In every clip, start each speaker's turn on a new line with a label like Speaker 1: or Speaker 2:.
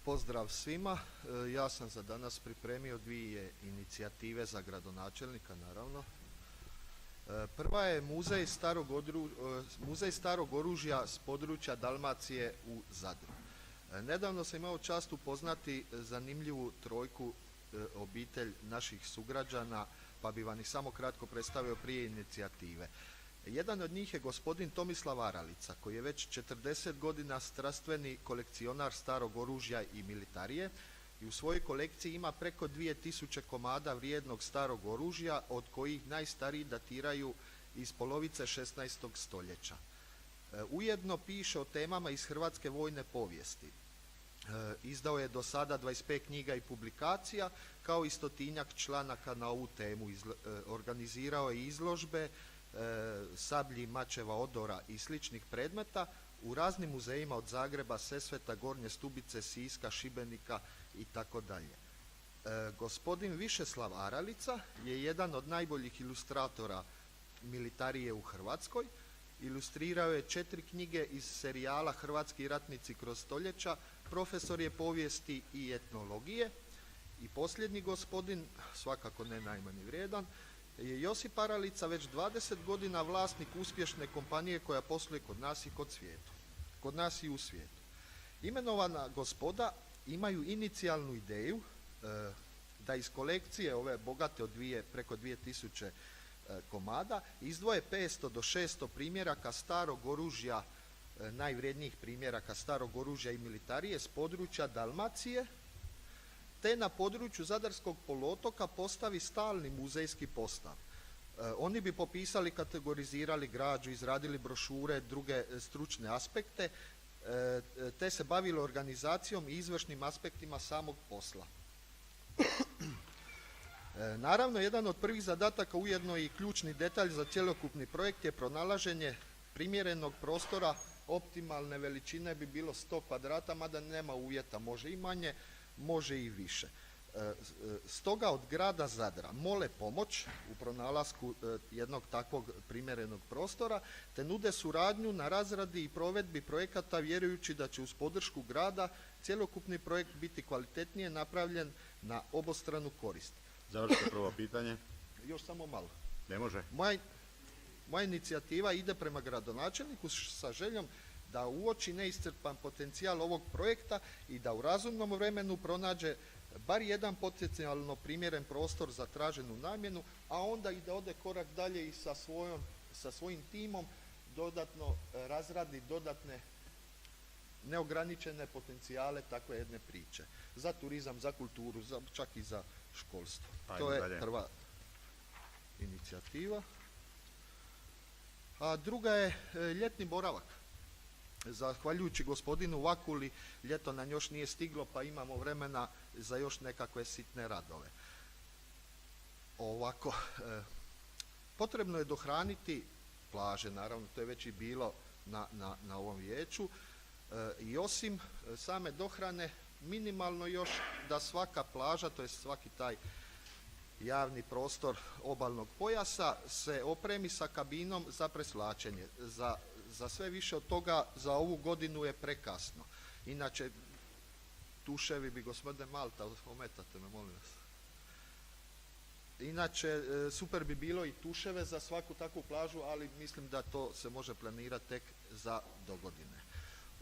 Speaker 1: Pozdrav svima. Ja sam za danas pripremio dvije inicijative za gradonačelnika, naravno. Prva je muzej starog oružja s područja Dalmacije u Zadru. Nedavno sam imao čast upoznati zanimljivu trojku obitelj naših sugrađana, pa bi vam ih samo kratko predstavio prije inicijative. Jedan od njih je gospodin Tomislav Aralica, koji je već 40 godina strastveni kolekcionar starog oružja i militarije i u svojoj kolekciji ima preko 2000 komada vrijednog starog oružja, od kojih najstariji datiraju iz polovice 16. stoljeća. Ujedno piše o temama iz hrvatske vojne povijesti. Izdao je do sada 25 knjiga i publikacija, kao i 100-tinjak članaka na ovu temu. Organizirao je izložbe sablji, mačeva, odora i sličnih predmeta u raznim muzejima od Zagreba, Sesveta, Gornje Stubice, Siska, Šibenika itd. Gospodin Višeslav Aralica je jedan od najboljih ilustratora militarije u Hrvatskoj. Ilustrirao je 4 knjige iz serijala Hrvatski ratnici kroz stoljeća, profesor je povijesti i etnologije. I posljednji gospodin, svakako ne najmanje vrijedan, je Josip Aralica, već 20 godina vlasnik uspješne kompanije koja posluje kod nas i u svijetu. Imenovana gospoda imaju inicijalnu ideju da iz kolekcije ove bogate od preko 2000 komada izdvoje 500 do 600 primjeraka starog oružja, najvrijednijih primjeraka starog oružja i militarije s područja Dalmacije, te na području Zadarskog poluotoka postavi stalni muzejski postav. Oni bi popisali, kategorizirali građu, izradili brošure, druge stručne aspekte, te se bavili organizacijom i izvršnim aspektima samog posla. Naravno, jedan od prvih zadataka, ujedno i ključni detalj za cjelokupni projekt, je pronalaženje primjerenog prostora. Optimalne veličine bi bilo 100 kvadrata, mada nema uvjeta, može i manje, može i više. Stoga od grada Zadra mole pomoć u pronalasku jednog takvog primjerenog prostora, te nude suradnju na razradi i provedbi projekata, vjerujući da će uz podršku grada cjelokupni projekt biti kvalitetnije napravljen na obostranu korist.
Speaker 2: Završite prvo pitanje.
Speaker 1: Još samo malo.
Speaker 2: Ne može.
Speaker 1: Moja inicijativa ide prema gradonačelniku sa željom da uoči neiscrpan potencijal ovog projekta i da u razumnom vremenu pronađe bar jedan potencijalno primjeren prostor za traženu namjenu, a onda i da ode korak dalje i sa svojim timom dodatno razradi dodatne neograničene potencijale takve jedne priče. Za turizam, za kulturu, čak i za školstvo. To je prva inicijativa. A druga je ljetni boravak. Zahvaljujući gospodinu Vakuli, ljeto nam još nije stiglo, pa imamo vremena za još nekakve sitne radove. Ovako, potrebno je dohraniti plaže, naravno to je već i bilo na ovom vijeću, i osim same dohrane minimalno još da svaka plaža, to je svaki taj javni prostor obalnog pojasa se opremi sa kabinom za presvlačenje. Za sve više od toga za ovu godinu je prekasno. Inače, tuševi bi, gospodine Malta, ometate me, molim vas. Inače, super bi bilo i tuševe za svaku takvu plažu, ali mislim da to se može planirati tek za dogodine.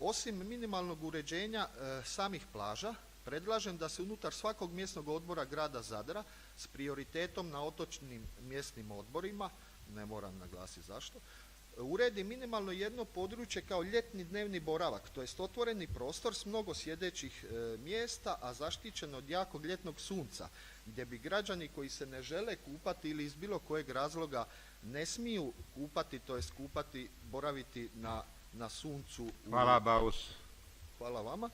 Speaker 1: Osim minimalnog uređenja samih plaža, predlažem da se unutar svakog mjesnog odbora grada Zadra s prioritetom na otočnim mjesnim odborima, ne moram naglasiti zašto, uredi minimalno jedno područje kao ljetni dnevni boravak, to jest otvoreni prostor s mnogo sjedećih mjesta, a zaštićen od jakog ljetnog sunca, gdje bi građani koji se ne žele kupati ili iz bilo kojeg razloga ne smiju kupati, to jest boraviti na suncu.
Speaker 2: Hvala, Baus.
Speaker 1: Hvala vama.